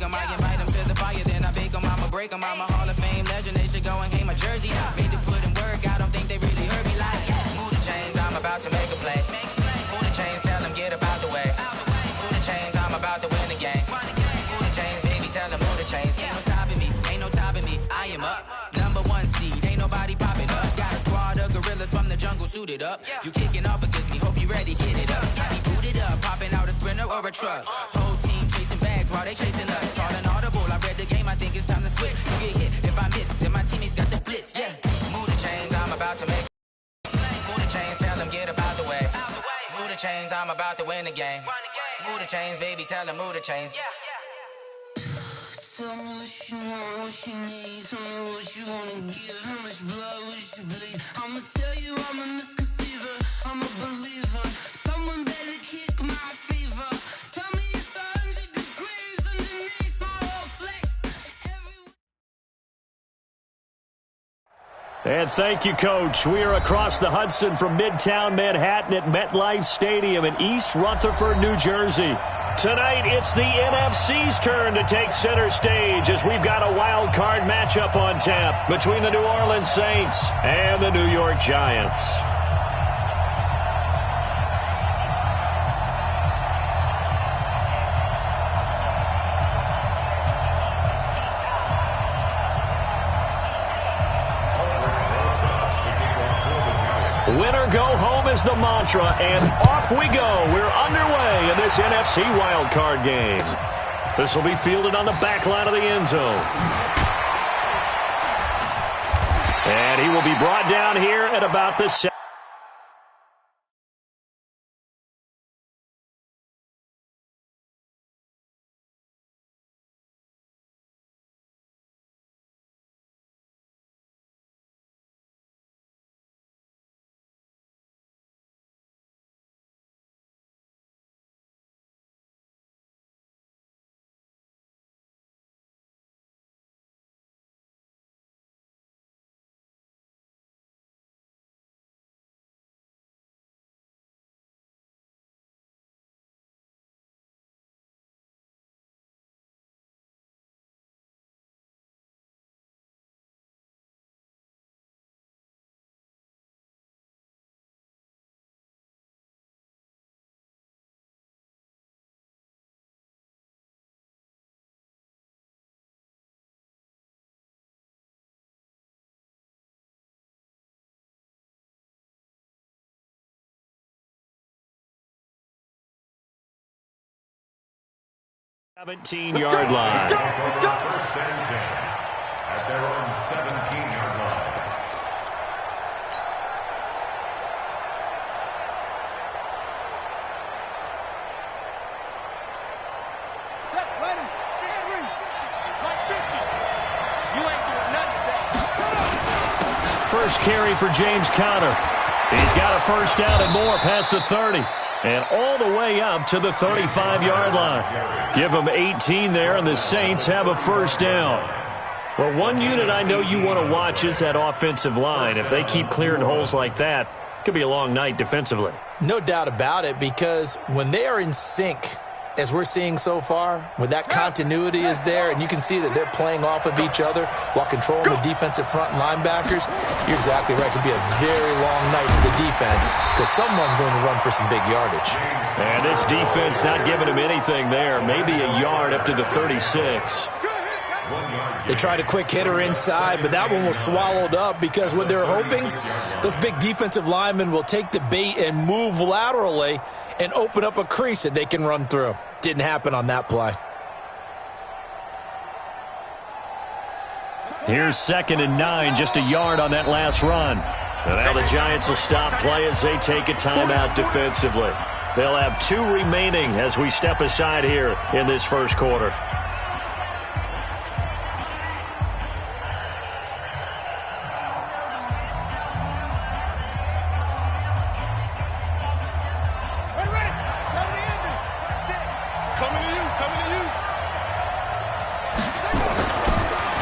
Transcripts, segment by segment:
'em, I invite 'em to the fire, then I bake 'em, I'ma break 'em. I'm a Hall of Fame legend, they should go and hang my jersey. Made to put in work, I don't think they really heard me like, move the chains, I'm about to make a play. Move the chains, tell them get up out the way. Move the chains, I'm about to win the game. Move the chains, baby, tell them move the chains. Ain't no stopping me, ain't no topping me, I am up. Number one seed, ain't nobody popping up. Got a squad of gorillas from the jungle suited up. You kicking off against me, hope you ready, get it up. I be booted up, popping out a sprinter or a truck. Whole team chasing bags while they chasing us. Calling audible, I read the game, I think it's time to switch. You get hit, if I miss, then my teammates got the blitz, yeah. Move the chains, I'm about to make. Move the chains, tell them get up out the way. Move the chains, I'm about to win the game. Move the chains, baby, tell them move the chains. Tell me what you want, what you need. Tell me what you wanna give. How much blood would you bleed? I'ma tell you I'm a misconceiver. I'm a believer. Someone better kick my fever. Tell me it's 100 degrees underneath my whole flesh. And thank you, Coach. We are across the Hudson from Midtown Manhattan at MetLife Stadium in East Rutherford, New Jersey. Tonight, it's the NFC's turn to take center stage as we've got a wild card matchup on tap between the New Orleans Saints and the New York Giants. Winner go home is the mantra, and off we go. We're underway in this NFC wildcard game. This will be fielded on the back line of the end zone. And he will be brought down here at about the 7. Yard line. First and 10 at their own 17-yard line. Set, ready, like 50. You ain't doing nothing. First carry for James Conner. He's got a first down and more past the 30. And all the way up to the 35-yard line. Give them 18 there, and the Saints have a first down. Well, one unit I know you want to watch is that offensive line. If they keep clearing holes like that, it could be a long night defensively. No doubt about it, because when they are in sync, as we're seeing so far, when that continuity is there and you can see that they're playing off of each other while controlling the defensive front linebackers, you're exactly right. It could be a very long night for the defense because someone's going to run for some big yardage. And this defense not giving him anything there. Maybe a yard up to the 36. They tried a quick hitter inside, but that one was swallowed up because what they're hoping, those big defensive linemen will take the bait and move laterally and open up a crease that they can run through. Didn't happen on that play. Here's 2nd and 9, just a yard on that last run. And now the Giants will stop play as they take a timeout defensively. They'll have 2 remaining as we step aside here in this first quarter.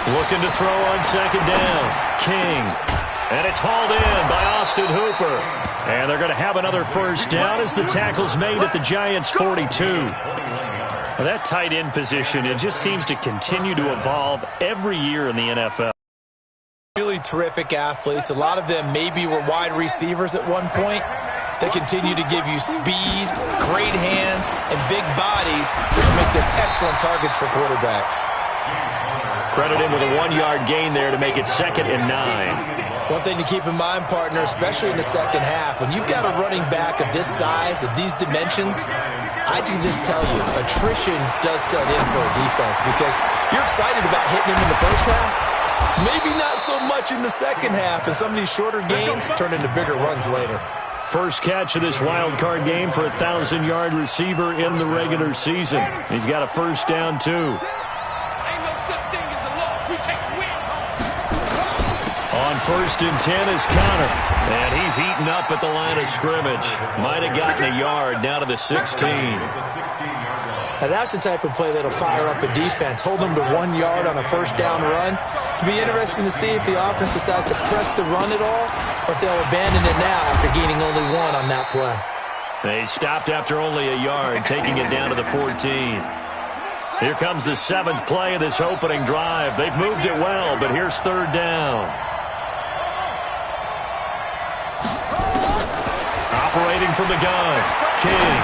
Looking to throw on 2nd down. King. And it's hauled in by Austin Hooper. And they're going to have another first down as the tackle's made at the Giants' 42. Well, that tight end position, it just seems to continue to evolve every year in the NFL. Really terrific athletes. A lot of them maybe were wide receivers at one point. They continue to give you speed, great hands, and big bodies, which make them excellent targets for quarterbacks. Credit him with a 1-yard gain there to make it 2nd and 9. One thing to keep in mind, partner, especially in the second half, when you've got a running back of this size, of these dimensions, I can just tell you, attrition does set in for a defense because you're excited about hitting him in the first half. Maybe not so much in the second half, and some of these shorter gains turn into bigger runs later. First catch of this wild card game for a 1,000-yard receiver in the regular season. He's got a first down, too. On 1st and 10 is Connor. And he's eaten up at the line of scrimmage. Might have gotten a yard down to the 16. Now that's the type of play that'll fire up a defense. Hold them to 1 yard on a first down run. It'll be interesting to see if the offense decides to press the run at all or if they'll abandon it now after gaining only 1 on that play. They stopped after only a yard, taking it down to the 14. Here comes the 7th play of this opening drive. They've moved it well, but here's 3rd down. Operating from the gun, King.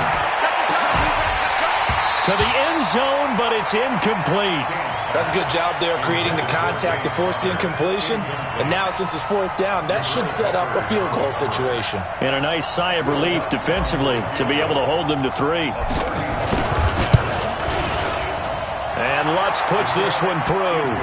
To the end zone, but it's incomplete. That's a good job there creating the contact to force the incompletion. And now, since it's 4th down, that should set up a field goal situation. And a nice sigh of relief defensively to be able to hold them to 3. And Lutz puts this one through.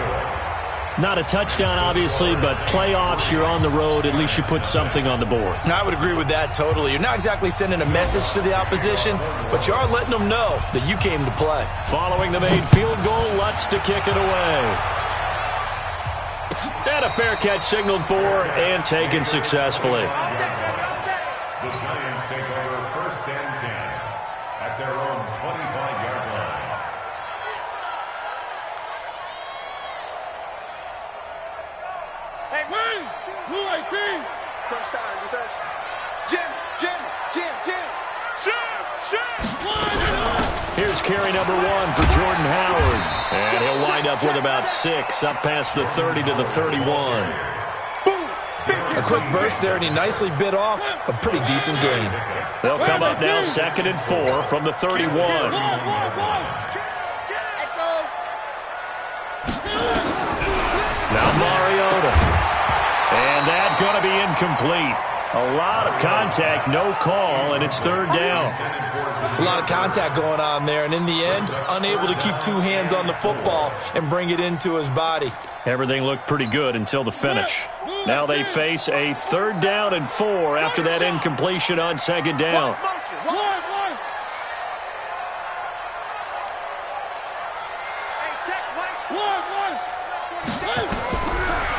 Not a touchdown, obviously, but playoffs, you're on the road. At least you put something on the board. I would agree with that totally. You're not exactly sending a message to the opposition, but you are letting them know that you came to play. Following the made field goal, Lutz to kick it away. And a fair catch signaled for and taken successfully. The Giants take over 1st and 10 at their own 25-yard line. Hey, win! Blue 18! First down, defense. Jim! Here's carry number 1 for Jordan Howard. And he'll wind up with about 6, up past the 30 to the 31. A quick burst there, and he nicely bit off a pretty decent gain. They'll come up now 2nd and 4 from the 31. Now Mariota. And that's going to be incomplete. A lot of contact, no call, and it's 3rd down. It's a lot of contact going on there, and in the end, unable to keep 2 hands on the football and bring it into his body. Everything looked pretty good until the finish. Now they face a 3rd down and 4 after that incompletion on 2nd down.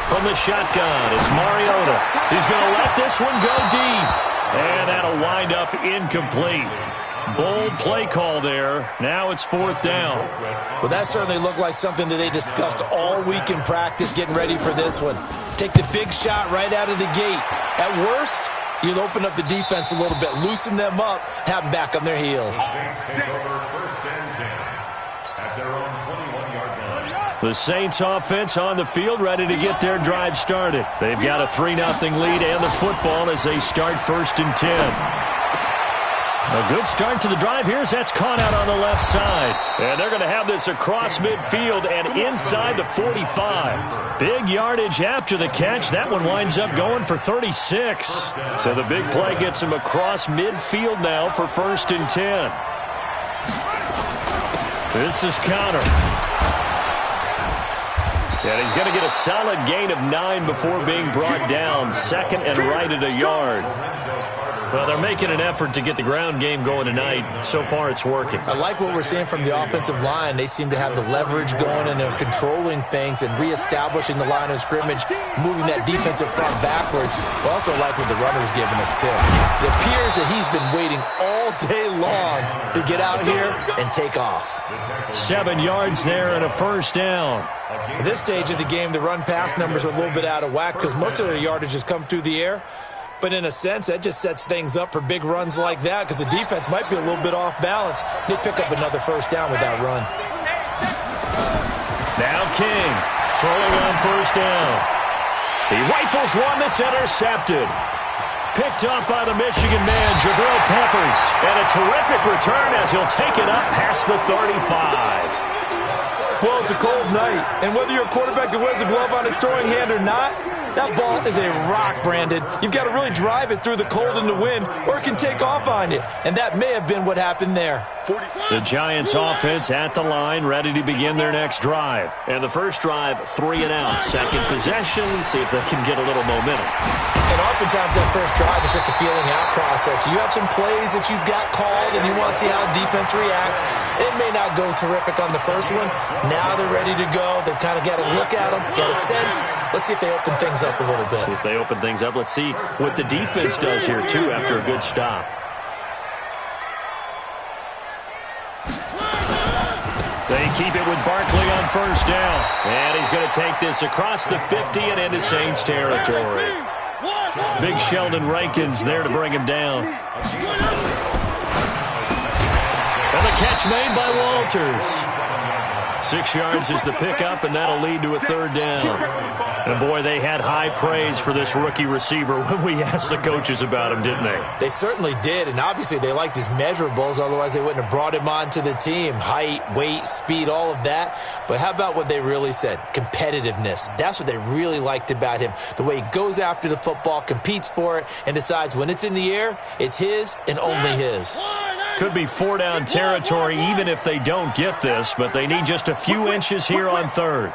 From the shotgun, it's Mariota. He's going to let this one go deep. And that'll wind up incomplete. Bold play call there. Now it's 4th down. Well, that certainly looked like something that they discussed all week in practice getting ready for this one. Take the big shot right out of the gate. At worst, you'll open up the defense a little bit, loosen them up, have them back on their heels. Take over 1st and 10 at their own 21-yard line. The Saints offense on the field ready to get their drive started. They've got a 3-0 lead and the football as they start 1st and 10. A good start to the drive here as that's caught out on the left side. And they're going to have this across midfield and inside the 45. Big yardage after the catch. That one winds up going for 36. So the big play gets him across midfield now for 1st and 10. This is Connor. And he's going to get a solid gain of 9 before being brought down. 2nd and right at a yard. Well, they're making an effort to get the ground game going tonight. So far, it's working. I like what we're seeing from the offensive line. They seem to have the leverage going, and they're controlling things and reestablishing the line of scrimmage, moving that defensive front backwards. But also like what the runner's giving us, too. It appears that he's been waiting all day long to get out here and take off. 7 yards there and a 1st down. At this stage of the game, the run-pass numbers are a little bit out of whack because most of their yardage has come through the air. But in a sense, that just sets things up for big runs like that because the defense might be a little bit off balance. They pick up another first down with that run. Now King throwing on first down. He rifles one that's intercepted. Picked up by the Michigan man, Jabril Peppers. And a terrific return as he'll take it up past the 35. Well, it's a cold night, and whether you're a quarterback that wears a glove on his throwing hand or not, that ball is a rock, Brandon. You've got to really drive it through the cold and the wind, or it can take off on you. And that may have been what happened there. The Giants offense at the line, ready to begin their next drive. And the first drive, 3 and out. Second possession, see if they can get a little momentum. And oftentimes that first drive is just a feeling out process. You have some plays that you've got called, and you want to see how defense reacts. It may not go terrific on the first one. Now they're ready to go. They've kind of got a look at them, got a sense. Let's see if they open things up a little bit. See if they open things up. Let's see what the defense does here, too, after a good stop. They keep it with Barkley on first down. And he's going to take this across the 50 and into Saints territory. Big Sheldon Rankins there to bring him down. And the catch made by Walters. 6 yards is the pickup, and that'll lead to a third down. And, boy, they had high praise for this rookie receiver when we asked the coaches about him, didn't they? They certainly did, and obviously they liked his measurables. Otherwise, they wouldn't have brought him onto the team. Height, weight, speed, all of that. But how about what they really said? Competitiveness. That's what they really liked about him. The way he goes after the football, competes for it, and decides when it's in the air, it's his and only his. Could be 4-down territory even if they don't get this, but they need just a few inches here on third.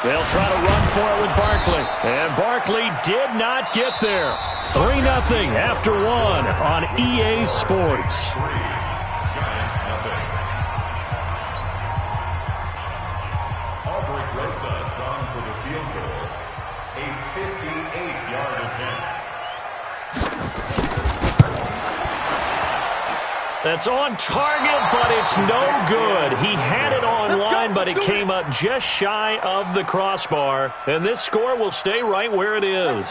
They'll try to run for it with Barkley. And Barkley did not get there. 3-0 after 1 on EA Sports. Albert Rosas on for the field goal. A 58-yard attempt. That's on target, but it's no good. He had it on line, but it came up just shy of the crossbar. And this score will stay right where it is.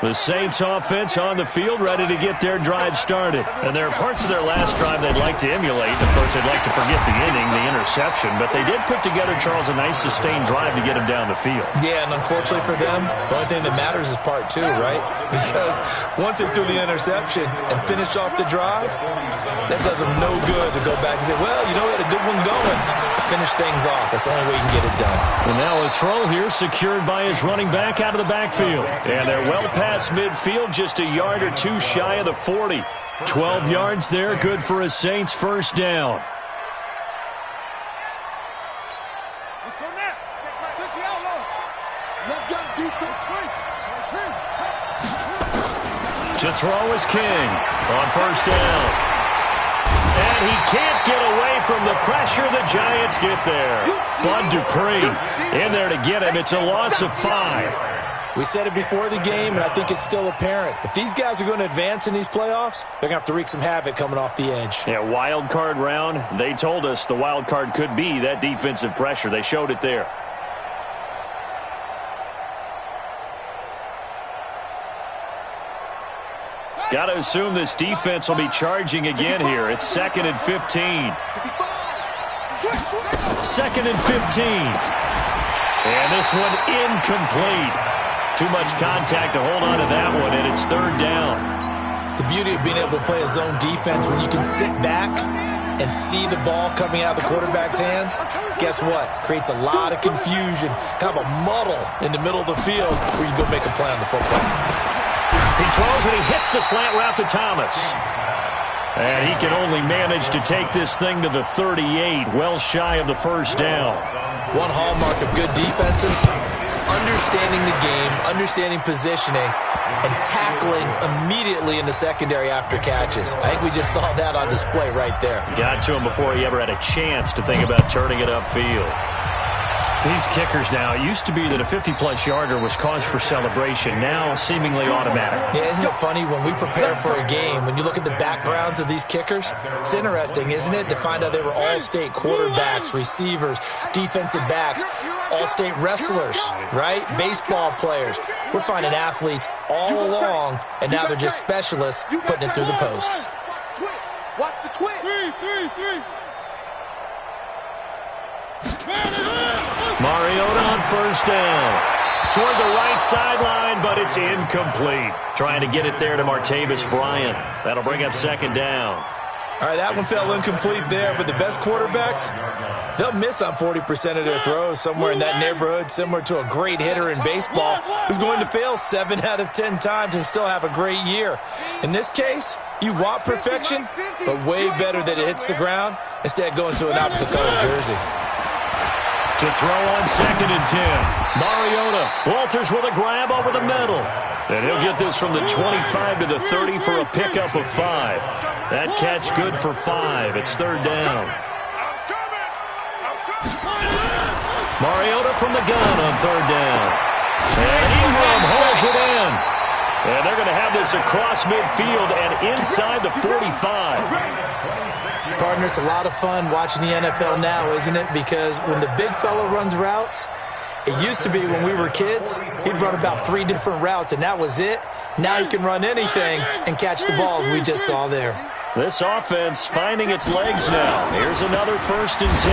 The Saints offense on the field ready to get their drive started. And there are parts of their last drive they'd like to emulate. Of course, they'd like to forget the inning, the interception. But they did put together, Charles, a nice sustained drive to get him down the field. Yeah, and unfortunately for them, the only thing that matters is part 2, right? Because once they threw the interception and finished off the drive, that does them no good to go back and say, well, you know, we had a good one going. Finish things off. That's the only way you can get it done. And now a throw here secured by his running back out of the backfield. And they're well past midfield, just a yard or 2 shy of the 40. 12 yards there, good for a Saints first down. Let's go now. Let's get defense. To throw is King on first down. And he can't get away from the pressure. The Giants get there. Bud Dupree in there to get him. It's a loss of 5. We said it before the game, and I think it's still apparent. If these guys are going to advance in these playoffs, they're going to have to wreak some havoc coming off the edge. Yeah, wild card round. They told us the wild card could be that defensive pressure. They showed it there. Got to assume this defense will be charging again here. It's 2nd and 15. 2nd and 15. And this one incomplete. Too much contact to hold on to that one, and it's 3rd down. The beauty of being able to play a zone defense when you can sit back and see the ball coming out of the quarterback's hands, guess what? Creates a lot of confusion, kind of a muddle in the middle of the field where you go make a play on the football. He throws and he hits the slant route to Thomas. And he can only manage to take this thing to the 38, well shy of the first down. One hallmark of good defenses is understanding the game, understanding positioning, and tackling immediately in the secondary after catches. I think we just saw that on display right there. Got to him before he ever had a chance to think about turning it upfield. These kickers now, it used to be that a 50-plus yarder was cause for celebration. Now, seemingly automatic. Yeah, isn't it funny when we prepare for a game, when you look at the backgrounds of these kickers, it's interesting, isn't it, to find out they were all-state quarterbacks, receivers, defensive backs, all-state wrestlers, right? Baseball players. We're finding athletes all along, and now they're just specialists putting it through the posts. Watch the twist. Three. Mariota on first down. Toward the right sideline, but it's incomplete. Trying to get it there to Martavis Bryant. That'll bring up second down. All right, that one fell incomplete there, but the best quarterbacks, they'll miss on 40% of their throws, somewhere in that neighborhood, similar to a great hitter in baseball who's going to fail 7 out of 10 times and still have a great year. In this case, you want perfection, but way better that it hits the ground instead of going to an opposite color jersey. To throw on second and 10. Mariota. Walters with a grab over the middle. And he'll get this from the 25 to the 30 for a pickup of 5. That catch good for 5. It's third down. Mariota from the gun on third down. And Ingram hauls it in. And they're going to have this across midfield and inside the 45. Partner, it's a lot of fun watching the NFL now, isn't it? Because when the big fella runs routes, it used to be when we were kids, he'd run about 3 different routes, and that was it. Now he can run anything and catch the balls we just saw there. This offense finding its legs now. Here's another first and 10.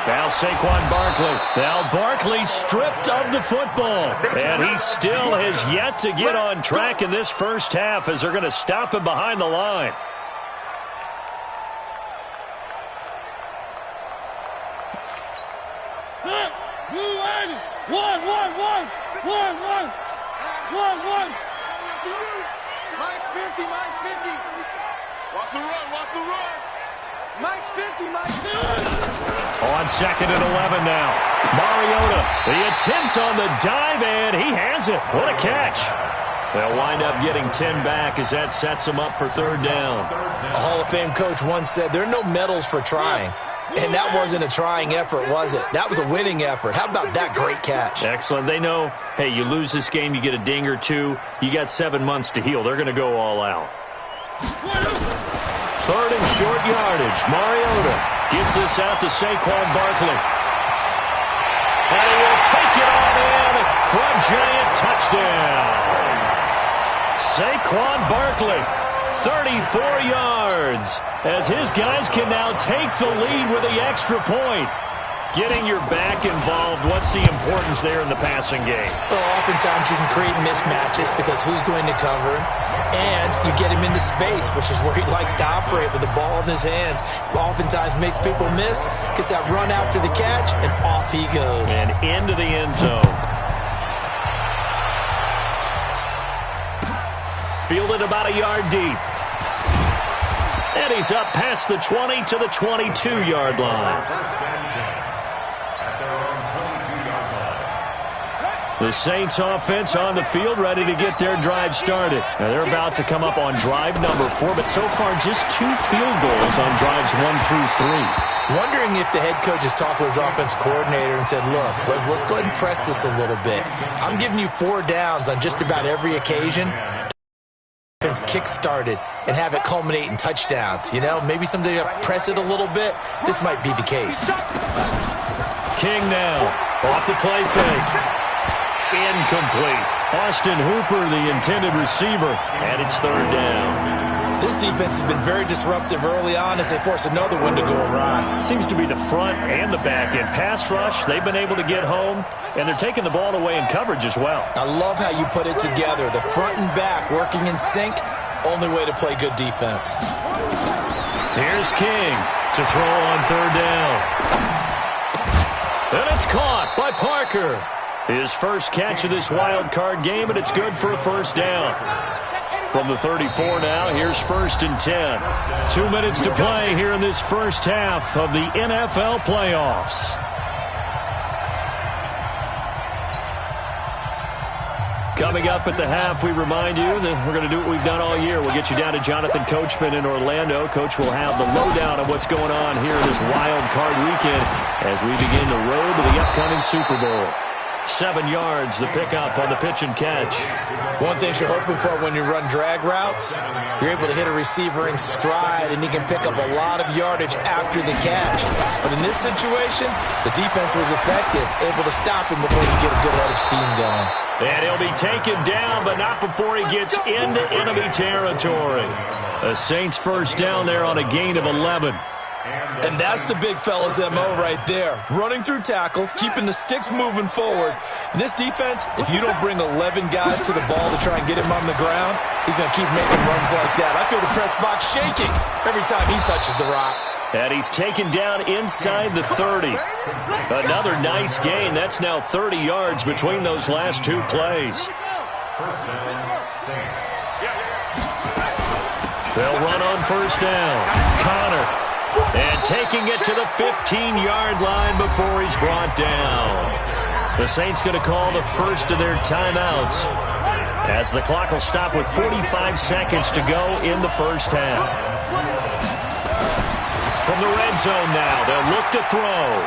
Now Saquon Barkley. Now Barkley stripped of the football. And he still has yet to get on track in this first half as they're going to stop him behind the line. One. Mike's 50. Watch the run. Mike's 50. On second and 11 now. Mariota, the attempt on the dive, and he has it. What a catch. They'll wind up getting 10 back as that sets them up for third down. A Hall of Fame coach once said there are no medals for trying. And that wasn't a trying effort, was it? That was a winning effort. How about that great catch? Excellent. They know, hey, you lose this game, you get a ding or two. You got 7 months to heal. They're going to go all out. Third and short yardage. Mariota gets this out to Saquon Barkley. And he will take it on in for a giant touchdown. Saquon Barkley, 34 yards, as his guys can now take the lead with the extra point. Getting your back involved, what's the importance there in the passing game? Well, oftentimes you can create mismatches because who's going to cover him? And you get him into space, which is where he likes to operate with the ball in his hands. Oftentimes makes people miss, gets that run after the catch, and off he goes. And into the end zone. Fielded about a yard deep. And he's up past the 20 to the 22-yard line. The Saints offense on the field, ready to get their drive started. Now they're about to come up on drive number 4, but so far just 2 field goals on drives 1 through 3. Wondering if the head coach has talked with his offense coordinator and said, look, let's go ahead and press this a little bit. I'm giving you 4 downs on just about every occasion. Kick-started and have it culminate in touchdowns. You know, maybe someday you press it a little bit. This might be the case. King now off the play fake. Incomplete. Austin Hooper, the intended receiver, and it's third down. This defense has been very disruptive early on as they force another one to go awry. Seems to be the front and the back end. Pass rush, they've been able to get home, and they're taking the ball away in coverage as well. I love how you put it together. The front and back working in sync, only way to play good defense. Here's King to throw on third down. And it's caught by Parker. His first catch of this wild card game, and it's good for a first down. From the 34 now, here's first and 10. 2 minutes to play here in this first half of the NFL playoffs. Coming up at the half, we remind you that we're going to do what we've done all year. We'll get you down to Jonathan Coachman in Orlando. Coach will have the lowdown of what's going on here this wild card weekend as we begin the road to the upcoming Super Bowl. 7 yards, the pickup on the pitch and catch. One thing you're hoping for when you run drag routes, you're able to hit a receiver in stride, and he can pick up a lot of yardage after the catch. But in this situation, the defense was effective, able to stop him before he could get a good head of steam going. And he'll be taken down, but not before he gets into enemy territory. The Saints first down there on a gain of 11. And that's the big fella's MO right there. Running through tackles, keeping the sticks moving forward. This defense, if you don't bring 11 guys to the ball to try and get him on the ground, he's going to keep making runs like that. I feel the press box shaking every time he touches the rock. And he's taken down inside the 30. Another nice gain. That's now 30 yards between those last two plays. First down, Saints. They'll run on first down. Connor. And taking it to the 15-yard line before he's brought down. The Saints going to call the first of their timeouts as the clock will stop with 45 seconds to go in the first half. From the red zone now, they'll look to throw.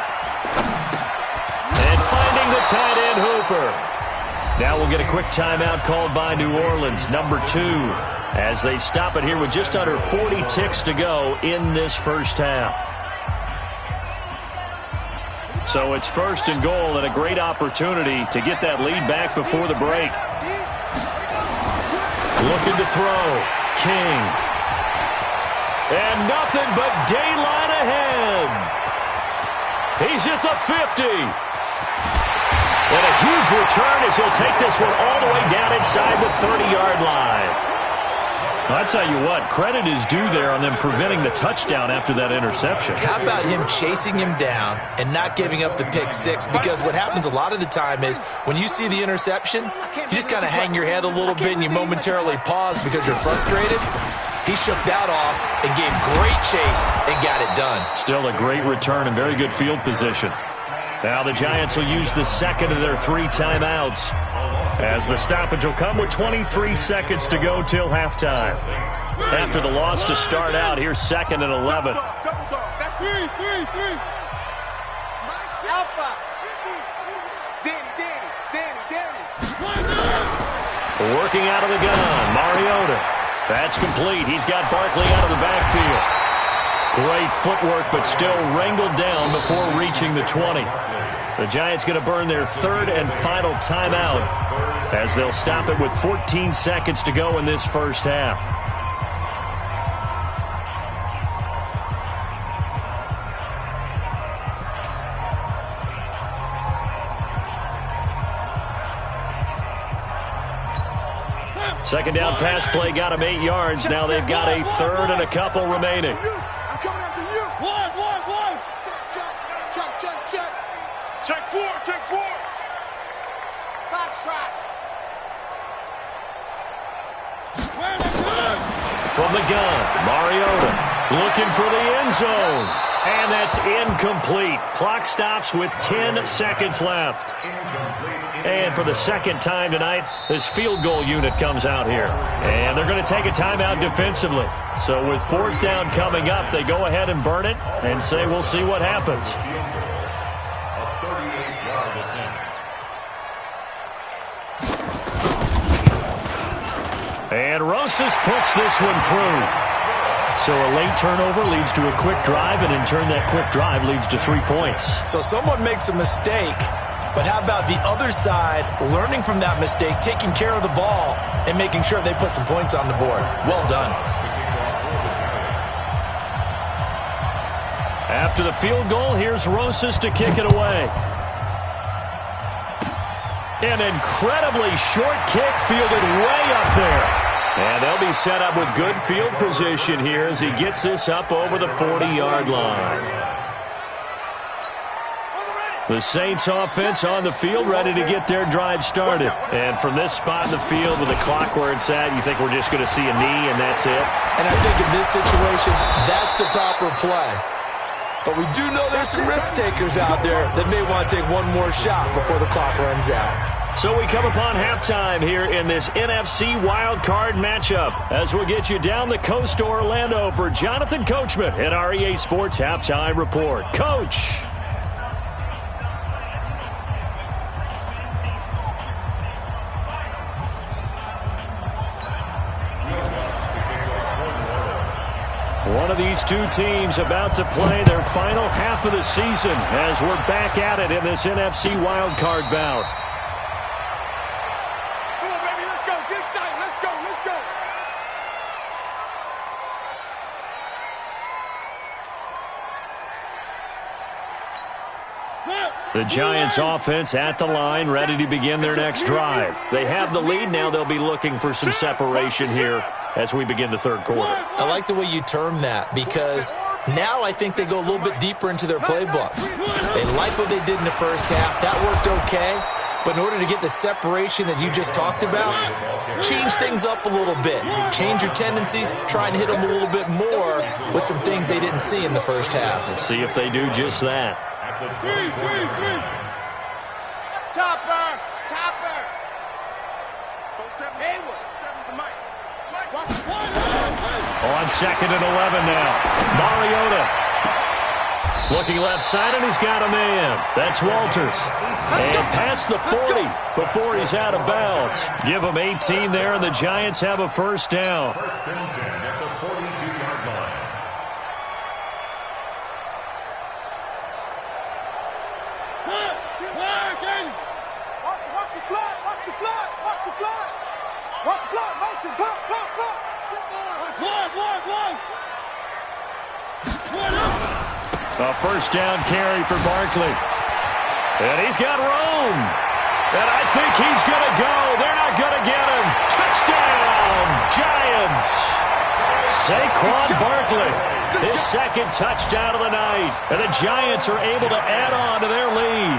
And finding the tight end Hooper. Now we'll get a quick timeout called by New Orleans, number 2, as they stop it here with just under 40 ticks to go in this first half. So it's first and goal and a great opportunity to get that lead back before the break. Looking to throw. King. And nothing but daylight ahead. He's at the 50. And a huge return as he'll take this one all the way down inside the 30-yard line. I'll tell you what, credit is due there on them preventing the touchdown after that interception. How about him chasing him down and not giving up the pick six? Because what happens a lot of the time is when you see the interception, you just kind of hang your head a little bit and you momentarily pause because you're frustrated. He shook that off and gave great chase and got it done. Still a great return and very good field position. Now the Giants will use the second of their 3 timeouts as the stoppage will come with 23 seconds to go till halftime. After the loss to start out, here's 2nd and 11. That's 3. Alpha. Danny. Working out of the gun, Mariota. That's complete. He's got Barkley out of the backfield. Great footwork, but still wrangled down before reaching the 20. The Giants going to burn their 3rd and final timeout as they'll stop it with 14 seconds to go in this first half. Second down pass play got him 8 yards. Now they've got a 3rd and a couple remaining. I'm coming after you. One. Check. Check 4. Box track. From the gun, Mariota looking for the end zone. And that's incomplete. Clock stops with 10 seconds left. And for the second time tonight, this field goal unit comes out here. And they're going to take a timeout defensively. So with 4th down coming up, they go ahead and burn it and say we'll see what happens. A 38-yard attempt. And Rosas puts this one through. So a late turnover leads to a quick drive, and in turn that quick drive leads to 3 points. So someone makes a mistake, but how about the other side learning from that mistake, taking care of the ball, and making sure they put some points on the board? Well done. After the field goal, here's Rosas to kick it away. An incredibly short kick fielded way up there. And they'll be set up with good field position here as he gets this up over the 40-yard line. The Saints offense on the field ready to get their drive started. And from this spot in the field with the clock where it's at, you think we're just going to see a knee and that's it? And I think in this situation, that's the proper play. But we do know there's some risk takers out there that may want to take one more shot before the clock runs out. So we come upon halftime here in this NFC wildcard matchup as we'll get you down the coast to Orlando for Jonathan Coachman at our EA Sports Halftime Report. Coach. One of these two teams about to play their final half of the season as we're back at it in this NFC wildcard bout. The Giants offense at the line, ready to begin their next drive. They have the lead now. They'll be looking for some separation here as we begin the third quarter. I like the way you term that, because now I think they go a little bit deeper into their playbook. They like what they did in the first half. That worked okay. But in order to get the separation that you just talked about, change things up a little bit. Change your tendencies, try and hit them a little bit more with some things they didn't see in the first half. We'll see if they do just that. Chopper! Chopper! Haywood! The mic. On 2nd and 11 now. Mariota looking left side, and he's got a man. That's Walters. And past the 40 before he's out of bounds. Give him 18 there, and the Giants have a first down. First and 10 at the 42-yard line. Watch the flag! Watch the flag! Watch the flag! Watch the flag! Motion! Block! Block! Block! A first down carry for Barkley. And he's got room. And I think he's going to go. They're not going to get him. Touchdown, Giants. Saquon Barkley, his second touchdown of the night. And the Giants are able to add on to their lead.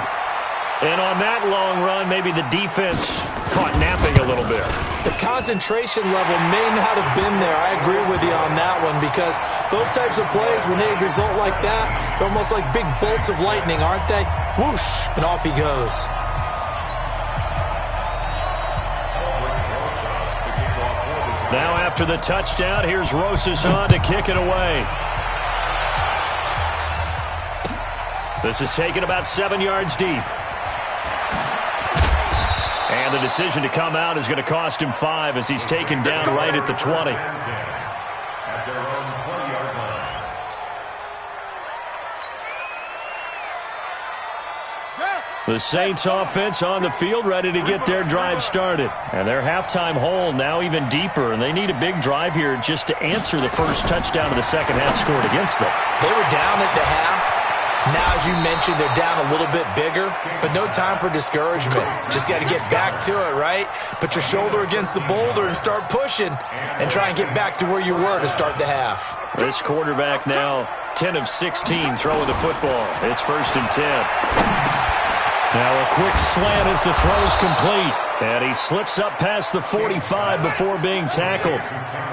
And on that long run, maybe the defense caught napping a little bit. The concentration level may not have been there. I agree with you on that one, because those types of plays, when they result like that, they're almost like big bolts of lightning, aren't they? Whoosh, and off he goes. Now after the touchdown, here's Rosas on to kick it away. This is taken about 7 yards deep. And the decision to come out is going to cost him 5 as he's taken down right at the 20. At their own 20-yard line. The Saints offense on the field ready to get their drive started. And their halftime hole now even deeper, and they need a big drive here just to answer the first touchdown of the second half scored against them. They were down at the half. Now, as you mentioned, they're down a little bit bigger, but no time for discouragement. Just got to get back to it, right? Put your shoulder against the boulder and start pushing and try and get back to where you were to start the half. This quarterback now 10 of 16 throwing the football. It's 1st and 10. Now a quick slant as the throw's complete. And he slips up past the 45 before being tackled.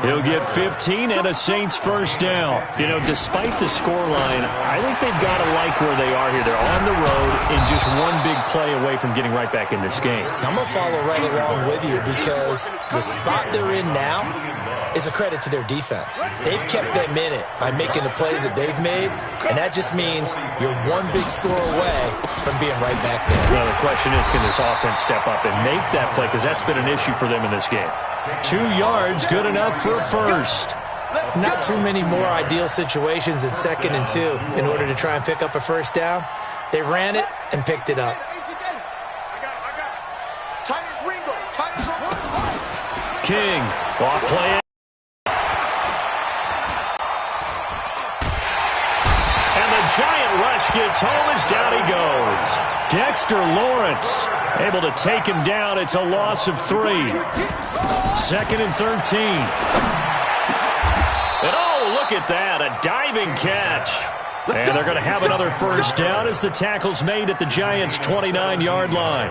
He'll get 15 and a Saints first down. You know, despite the scoreline, I think they've got to like where they are here. They're on the road and just one big play away from getting right back in this game. I'm going to follow right along with you, because the spot they're in now is a credit to their defense. They've kept them in it by making the plays that they've made, and that just means you're one big score away from being right back there. Well, the question is, can this offense step up and make that play, because that's been an issue for them in this game. 2 yards, good enough for a first. Not too many more ideal situations at 2nd and 2 in order to try and pick up a first down. They ran it and picked it up. King, off play. Giant rush gets home as down he goes. Dexter Lawrence able to take him down. It's a loss of 3. 2nd and 13. And oh, look at that, a diving catch. And they're going to have another first down as the tackle's made at the Giants' 29-yard line.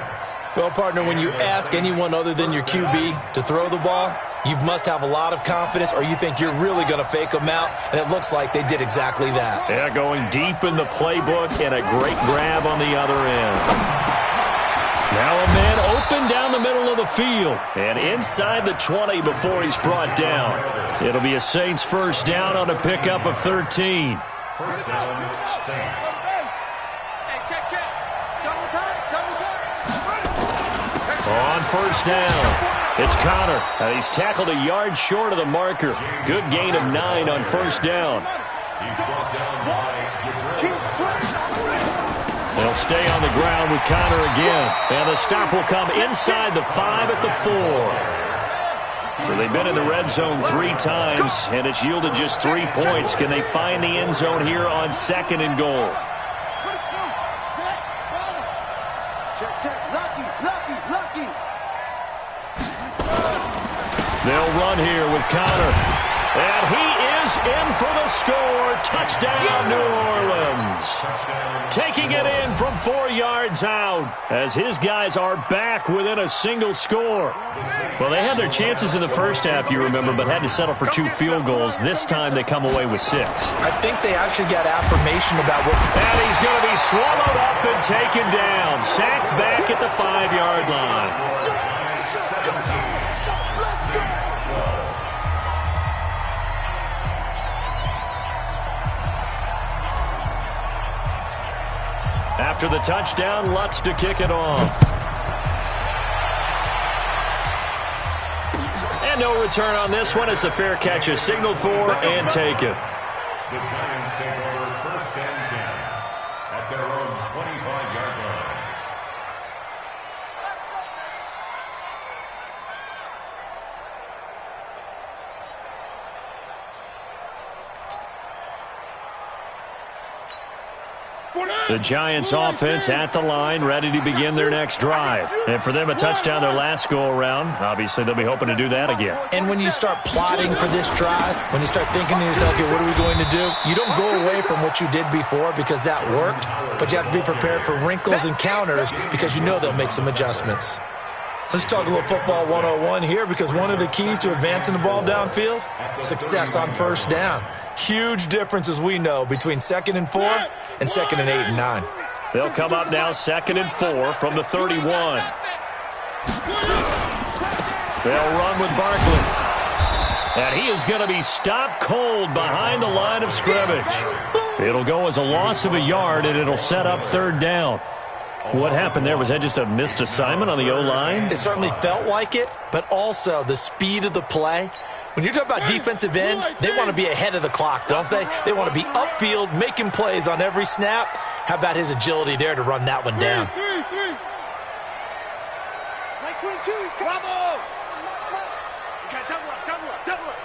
Well, partner, when you ask anyone other than your QB to throw the ball, you must have a lot of confidence, or you think you're really going to fake them out, and it looks like they did exactly that. Yeah, going deep in the playbook and a great grab on the other end. Now a man open down the middle of the field and inside the 20 before he's brought down. It'll be a Saints first down on a pickup of 13. First down, Saints. On first down, it's Connor, and he's tackled a yard short of the marker. Good gain of 9 on first down. He's brought down by They'll stay on the ground with Connor again. And the stop will come inside the 5 at the 4. So they've been in the red zone 3 times, and it's yielded just 3 points. Can they find the end zone here on 2nd and goal? Check. Lucky. They'll run here with Connor. And he is in for the score. Touchdown, New Orleans. Taking it in from 4 yards out as his guys are back within a single score. Well, they had their chances in the first half, you remember, but had to settle for 2 field goals. This time they come away with 6. I think they actually got affirmation about what... And he's going to be swallowed up and taken down. Sacked back at the 5-yard line. After the touchdown, Lutz to kick it off. And no return on this one as the fair catch is signaled for and taken. The Giants take over 1st and 10 at their own 25-yard line. The Giants offense at the line, ready to begin their next drive. And for them, a touchdown their last go-around. Obviously, they'll be hoping to do that again. And when you start plotting for this drive, when you start thinking to yourself, okay, what are we going to do? You don't go away from what you did before because that worked, but you have to be prepared for wrinkles and counters because you know they'll make some adjustments. Let's talk a little football 101 here because one of the keys to advancing the ball downfield, success on first down. Huge difference, as we know, between 2nd and 4 and 2nd and 8 and 9. They'll come up now 2nd and 4 from the 31. They'll run with Barkley. And he is going to be stopped cold behind the line of scrimmage. It'll go as a loss of a yard, and it'll set up 3rd down. What happened there? Was that just a missed assignment on the O-line? It certainly felt like it, but also the speed of the play. When you're talking about defensive end, they want to be ahead of the clock, don't they? They want to be upfield, making plays on every snap. How about his agility there to run that one down? Like 22, he's bravo!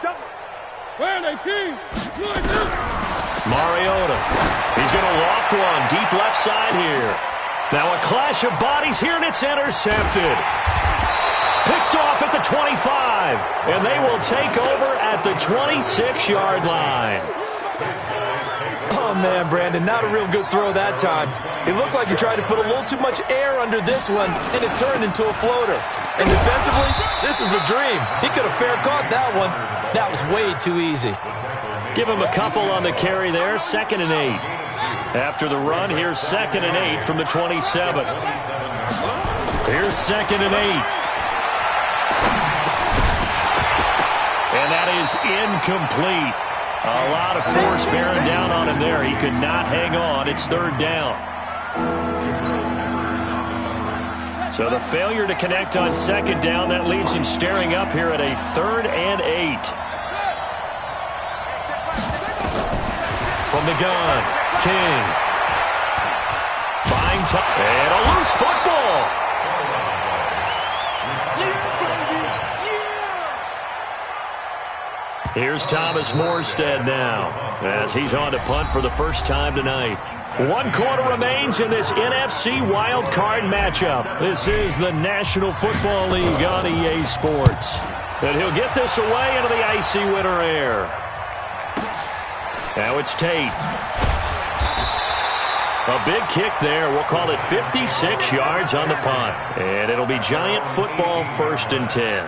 Double. Where are they, team? Mariota. He's going to loft one deep left side here. Now a clash of bodies here, and it's intercepted. Picked off at the 25, and they will take over at the 26-yard line. Oh, man, Brandon, not a real good throw that time. It looked like he tried to put a little too much air under this one, and it turned into a floater. And defensively, this is a dream. He could have fair caught that one. That was way too easy. Give him a couple on the carry there, 2nd and 8. After the run, here's 2nd and 8 from the 27. Here's 2nd and 8. And that is incomplete. A lot of force bearing down on him there. He could not hang on. It's 3rd down. So the failure to connect on 2nd down, that leaves him staring up here at a 3rd and 8. From the gun, King. Buying time. And a loose football. Here's Thomas Morstead now as he's on to punt for the first time tonight. 1 quarter remains in this NFC wildcard matchup. This is the National Football League on EA Sports. And he'll get this away into the icy winter air. Now it's Tate. A big kick there. We'll call it 56 yards on the punt. And it'll be Giant football 1st and 10.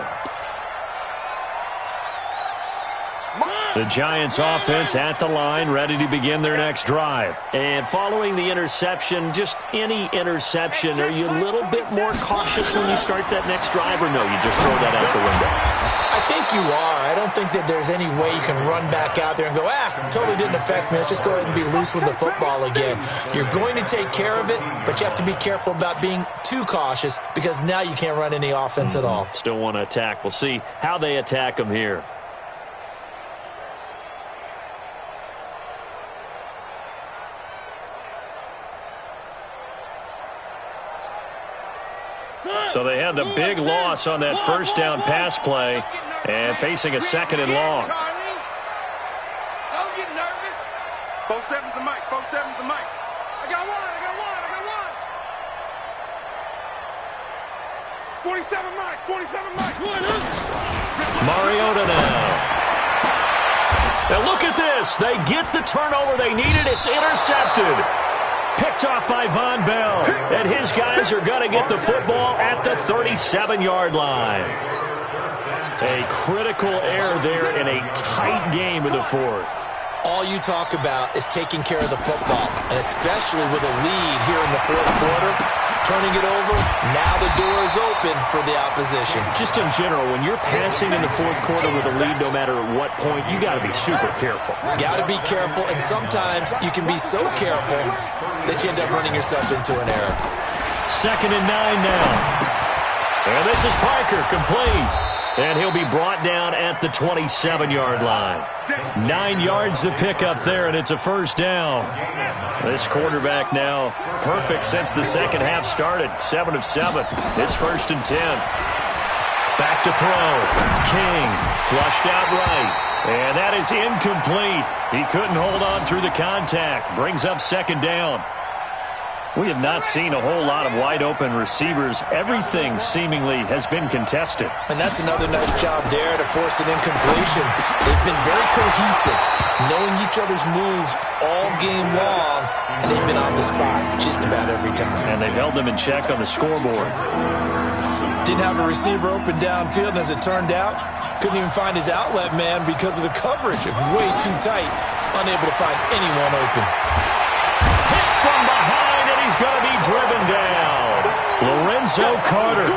The Giants offense at the line, ready to begin their next drive. And following the interception, just any interception, are you a little bit more cautious when you start that next drive, or no, you just throw that out the window? I think you are. I don't think that there's any way you can run back out there and go, totally didn't affect me. Let's just go ahead and be loose with the football again. You're going to take care of it, but you have to be careful about being too cautious because now you can't run any offense at all. Still want to attack. We'll see how they attack them here. So they had the big loss on that 1st down pass play and facing a 2nd and long. Don't get nervous. 4-7's the mic. I got one. 47 Mike, 47 Mike. Mariota now. Now look at this. They get the turnover they needed. It's intercepted. Picked off by Von Bell. And his guys are going to get the football at the 37-yard line. A critical error there in a tight game in the fourth. All you talk about is taking care of the football, and especially with a lead here in the fourth quarter, turning it over, now the door is open for the opposition. Just in general, when you're passing in the fourth quarter with a lead, no matter at what point, you got to be super careful. Got to be careful, and sometimes you can be so careful that you end up running yourself into an error. 2nd and 9 now. And this is Parker, complete. And he'll be brought down at the 27-yard line. 9 yards to pick up there, and it's a first down. This quarterback now perfect since the second half started. 7 of 7. It's 1st and 10. Back to throw. King flushed out right. And that is incomplete. He couldn't hold on through the contact. Brings up 2nd down. We have not seen a whole lot of wide-open receivers. Everything seemingly has been contested. And that's another nice job there to force an incompletion. They've been very cohesive, knowing each other's moves all game long, and they've been on the spot just about every time. And they've held them in check on the scoreboard. Didn't have a receiver open downfield, and as it turned out, couldn't even find his outlet man because of the coverage. It was way too tight, unable to find anyone open. Hit from behind. He's going to be driven down. Lorenzo Carter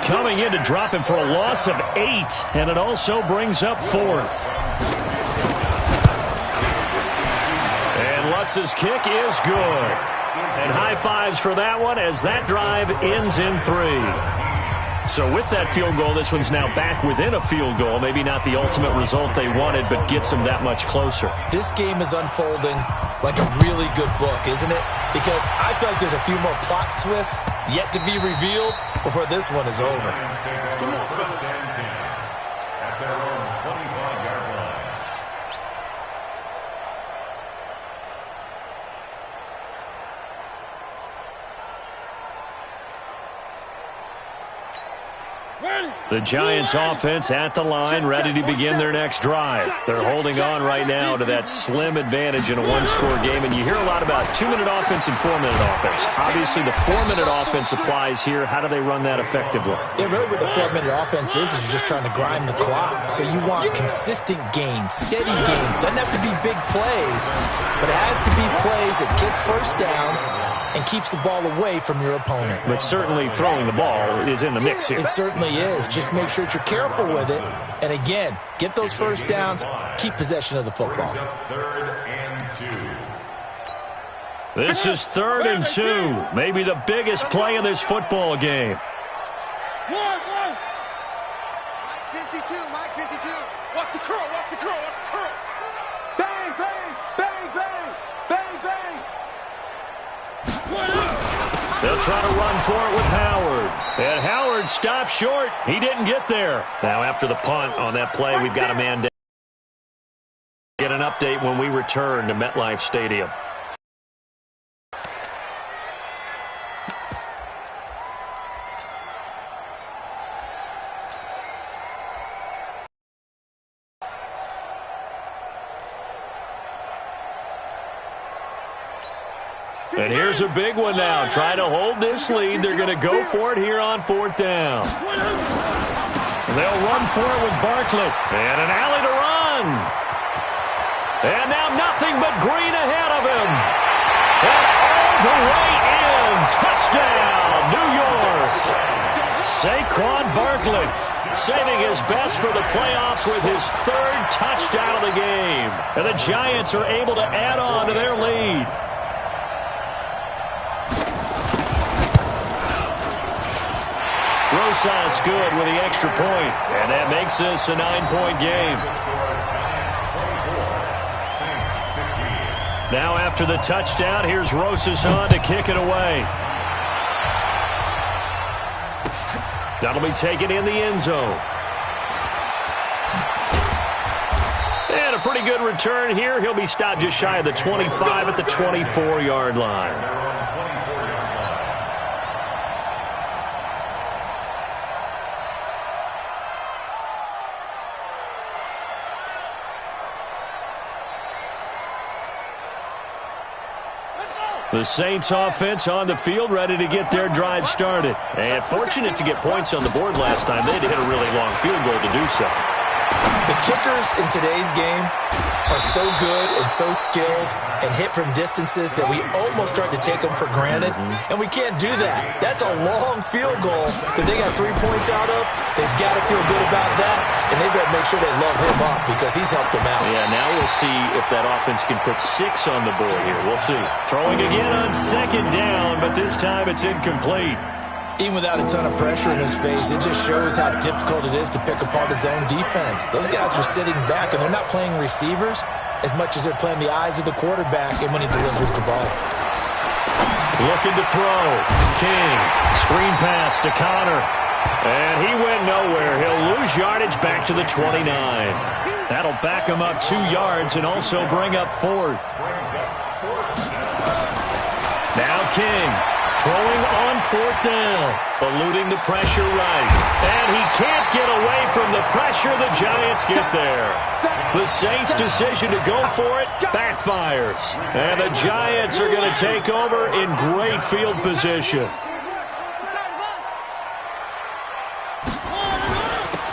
coming in to drop him for a loss of 8, and it also brings up 4th. And Lutz's kick is good. And high fives for that one as that drive ends in 3. So with that field goal, this one's now back within a field goal. Maybe not the ultimate result they wanted, but gets them that much closer. This game is unfolding like a really good book, isn't it? Because I feel like there's a few more plot twists yet to be revealed before this one is over. At their own 25-yard line. The Giants offense at the line, ready to begin their next drive. They're holding on right now to that slim advantage in a one-score game, and you hear a lot about 2-minute offense and 4-minute offense. Obviously, the 4-minute offense applies here. How do they run that effectively? Yeah, really what the 4-minute offense is you're just trying to grind the clock. So you want consistent gains, steady gains. Doesn't have to be big plays, but it has to be plays that gets first downs and keeps the ball away from your opponent. But certainly throwing the ball is in the mix here. It certainly is. Just make sure that you're careful with it. And again, get those first downs, keep possession of the football. 3rd and 2. This is 3rd and 2. Maybe the biggest play in this football game. Mike 52, Mike 52. Watch the curl, watch the curl, watch the curl. Bang, bang, bang, bang, bang, bang. They'll try to run for it with Howard. And Howard stopped short. He didn't get there. Now after the punt on that play, we've got a man down. Get an update when we return to MetLife Stadium. And here's a big one now. Trying to hold this lead. They're going to go for it here on 4th down. And they'll run for it with Barkley. And an alley to run. And now nothing but green ahead of him. And all the way in. Touchdown, New York. Saquon Barkley saving his best for the playoffs with his 3rd touchdown of the game. And the Giants are able to add on to their lead. Rosas good with the extra point, and that makes this a 9-point game. Now after the touchdown, here's Rosas on to kick it away. That'll be taken in the end zone. And a pretty good return here. He'll be stopped just shy of the 25 at the 24-yard line. The Saints offense on the field, ready to get their drive started. And fortunate to get points on the board last time. They had to hit a really long field goal to do so. The kickers in today's game are so good and so skilled and hit from distances that we almost start to take them for granted, and we can't do that. That's a long field goal that they got 3 points out of. They've got to feel good about that, and they've got to make sure they love him up because he's helped them out. Yeah, now we'll see if that offense can put 6 on the board here. We'll see. Throwing again on second down, but this time it's incomplete. Even without a ton of pressure in his face, it just shows how difficult it is to pick apart his own defense. Those guys are sitting back, and they're not playing receivers as much as they're playing the eyes of the quarterback and when he delivers the ball. Looking to throw. King. Screen pass to Connor. And he went nowhere. He'll lose yardage back to the 29. That'll back him up 2 yards and also bring up 4th. Now King. Throwing on 4th down, eluding the pressure right. And he can't get away from the pressure. The Giants get there. The Saints' decision to go for it backfires. And the Giants are going to take over in great field position.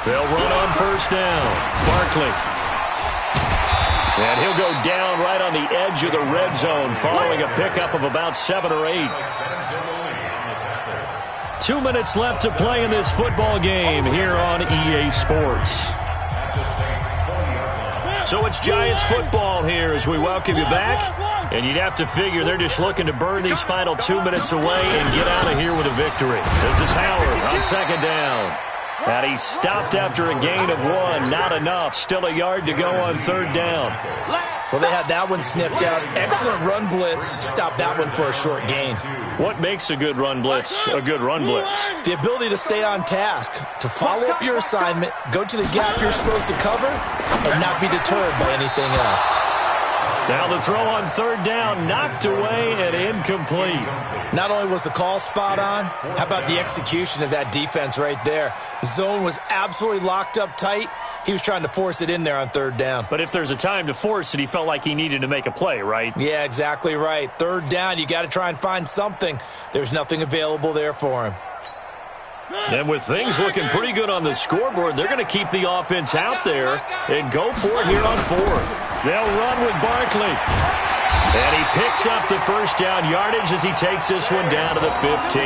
They'll run on 1st down. Barkley. And he'll go down right on the edge of the red zone following a pickup of about 7 or 8. 2 minutes left to play in this football game here on EA Sports. So it's Giants football here as we welcome you back. And you'd have to figure they're just looking to burn these final 2 minutes away and get out of here with a victory. This is Howard on 2nd down. And he stopped after a gain of 1. Not enough. Still a yard to go on 3rd down. Well, they had that one sniffed out. Excellent run blitz. Stopped that one for a short gain. What makes a good run blitz a good run blitz? The ability to stay on task, to follow up your assignment, go to the gap you're supposed to cover, and not be deterred by anything else. Now the throw on 3rd down, knocked away and incomplete. Not only was the call spot on, how about the execution of that defense right there? The zone was absolutely locked up tight. He was trying to force it in there on 3rd down. But if there's a time to force it, he felt like he needed to make a play, right? Yeah, exactly right. 3rd down, you got to try and find something. There's nothing available there for him. And with things looking pretty good on the scoreboard, they're going to keep the offense out there and go for it here on 4th. They'll run with Barkley. And he picks up the 1st down yardage as he takes this one down to the 15.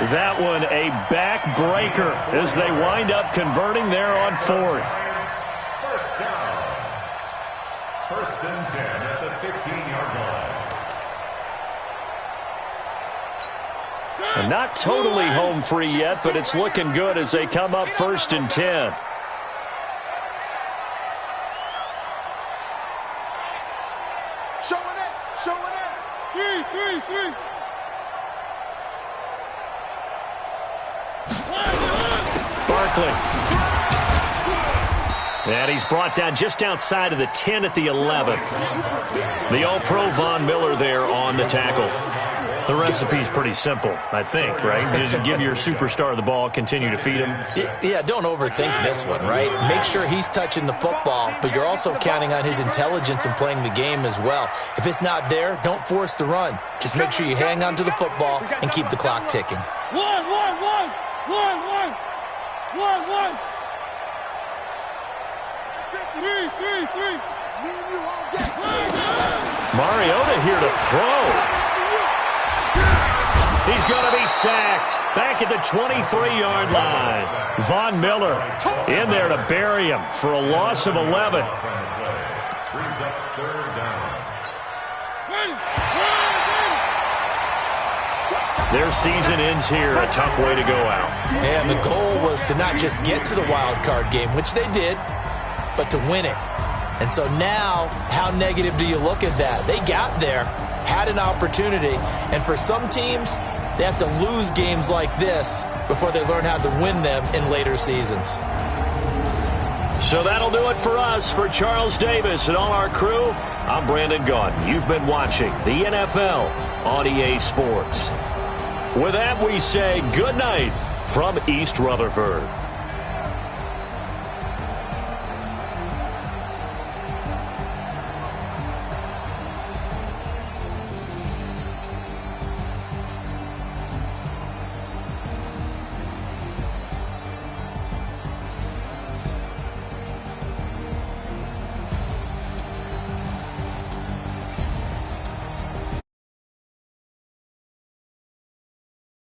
That one a backbreaker as they wind up converting there on 4th. 1st down. 1st and 10 at the 15-yard line. And not totally home free yet, but it's looking good as they come up 1st and 10. Showing it. 3. Barkley. And he's brought down just outside of the 10 at the 11. The All-Pro Von Miller there on the tackle. The recipe's pretty simple, I think, right? Just give your superstar the ball, continue to feed him. Yeah, don't overthink this one, right? Make sure he's touching the football, but you're also counting on his intelligence in playing the game as well. If it's not there, don't force the run. Just make sure you hang on to the football and keep the clock ticking. 1. 3. Mariota here to throw. He's going to be sacked back at the 23-yard line. Von Miller in there to bury him for a loss of 11. Brings up 3rd down. Their season ends here. A tough way to go out. And the goal was to not just get to the wild card game, which they did, but to win it. And so now, how negative do you look at that? They got there, had an opportunity, and for some teams, they have to lose games like this before they learn how to win them in later seasons. So that'll do it for us. For Charles Davis and all our crew, I'm Brandon Gaudin. You've been watching the NFL on EA Sports. With that, we say good night from East Rutherford.